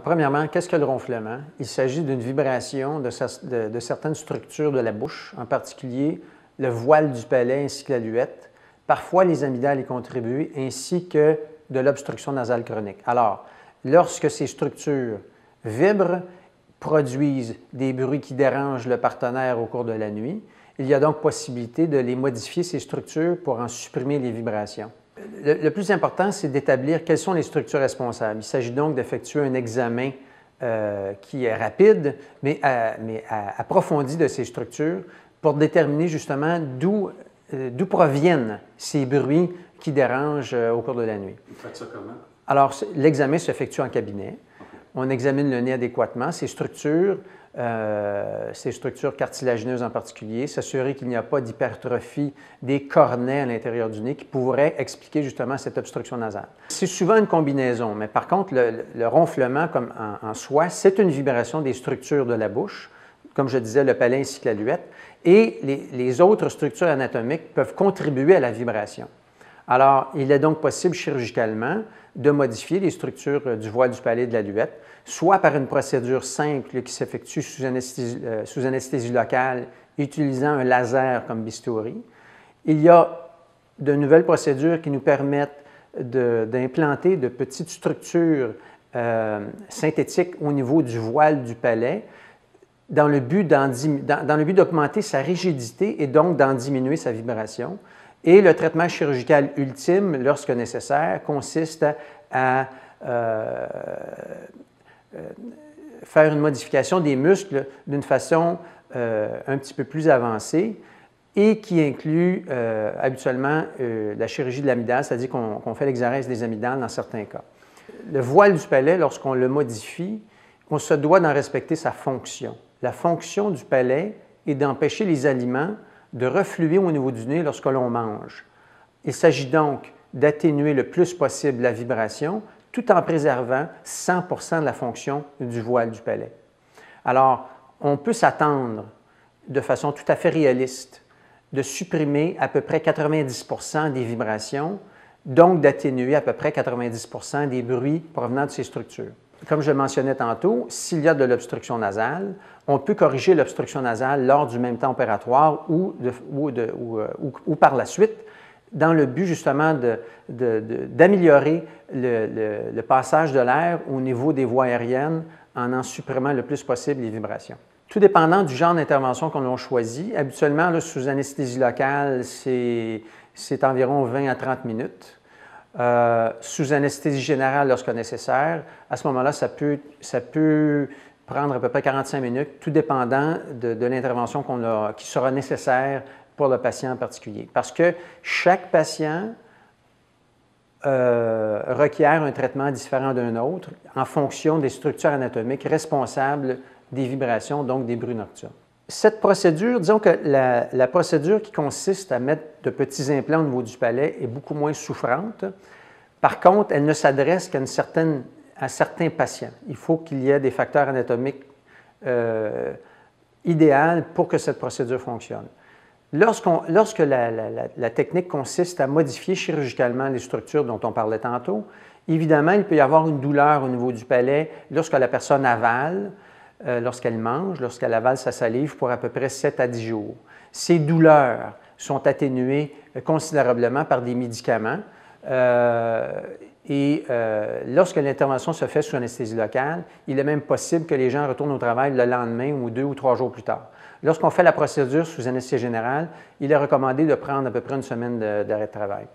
Premièrement, qu'est-ce que le ronflement? Il s'agit d'une vibration de certaines structures de la bouche, en particulier le voile du palais ainsi que la luette. Parfois, les amygdales y contribuent, ainsi que de l'obstruction nasale chronique. Alors, lorsque ces structures vibrent, produisent des bruits qui dérangent le partenaire au cours de la nuit, il y a donc possibilité de les modifier, ces structures, pour en supprimer les vibrations. Le plus important, c'est d'établir quelles sont les structures responsables. Il s'agit donc d'effectuer un examen qui est rapide, mais approfondi de ces structures pour déterminer justement d'où proviennent ces bruits qui dérangent au cours de la nuit. Vous faites ça comment? Alors, l'examen s'effectue en cabinet. On examine le nez adéquatement, ces structures cartilagineuses en particulier, s'assurer qu'il n'y a pas d'hypertrophie des cornets à l'intérieur du nez qui pourrait expliquer justement cette obstruction nasale. C'est souvent une combinaison, mais par contre, le ronflement comme en soi, c'est une vibration des structures de la bouche, comme je disais, le palais ainsi que la luette, et les autres structures anatomiques peuvent contribuer à la vibration. Alors, il est donc possible chirurgicalement de modifier les structures du voile du palais et de la luette, soit par une procédure simple qui s'effectue sous anesthésie locale, utilisant un laser comme bistouri. Il y a de nouvelles procédures qui nous permettent d'implanter de petites structures synthétiques au niveau du voile du palais, dans le but d'augmenter sa rigidité et donc d'en diminuer sa vibration. Et le traitement chirurgical ultime, lorsque nécessaire, consiste à faire une modification des muscles d'une façon un petit peu plus avancée et qui inclut habituellement la chirurgie de l'amygdale, c'est-à-dire qu'on fait l'exérèse des amygdales dans certains cas. Le voile du palais, lorsqu'on le modifie, on se doit d'en respecter sa fonction. La fonction du palais est d'empêcher les aliments de refluer au niveau du nez lorsque l'on mange. Il s'agit donc d'atténuer le plus possible la vibration tout en préservant 100% de la fonction du voile du palais. Alors, on peut s'attendre de façon tout à fait réaliste de supprimer à peu près 90% des vibrations, donc d'atténuer à peu près 90% des bruits provenant de ces structures. Comme je le mentionnais tantôt, s'il y a de l'obstruction nasale, on peut corriger l'obstruction nasale lors du même temps opératoire ou par la suite, dans le but justement d'améliorer le passage de l'air au niveau des voies aériennes en supprimant le plus possible les vibrations. Tout dépendant du genre d'intervention qu'on a choisi, habituellement là, sous anesthésie locale, c'est environ 20 à 30 minutes. Sous anesthésie générale lorsque nécessaire, à ce moment-là, ça peut prendre à peu près 45 minutes, tout dépendant de l'intervention qui sera nécessaire pour le patient en particulier. Parce que chaque patient requiert un traitement différent d'un autre en fonction des structures anatomiques responsables des vibrations, donc des bruits nocturnes. Cette procédure, disons que la procédure qui consiste à mettre de petits implants au niveau du palais est beaucoup moins souffrante. Par contre, elle ne s'adresse qu'à certains patients. Il faut qu'il y ait des facteurs anatomiques idéaux pour que cette procédure fonctionne. Lorsque la technique consiste à modifier chirurgicalement les structures dont on parlait tantôt, évidemment, il peut y avoir une douleur au niveau du palais lorsque la personne avale, lorsqu'elle mange, lorsqu'elle avale sa salive pour à peu près 7 à 10 jours. Ces douleurs sont atténuées considérablement par des médicaments lorsque l'intervention se fait sous anesthésie locale, il est même possible que les gens retournent au travail le lendemain ou 2 ou 3 jours plus tard. Lorsqu'on fait la procédure sous anesthésie générale, il est recommandé de prendre à peu près une semaine d'arrêt de travail.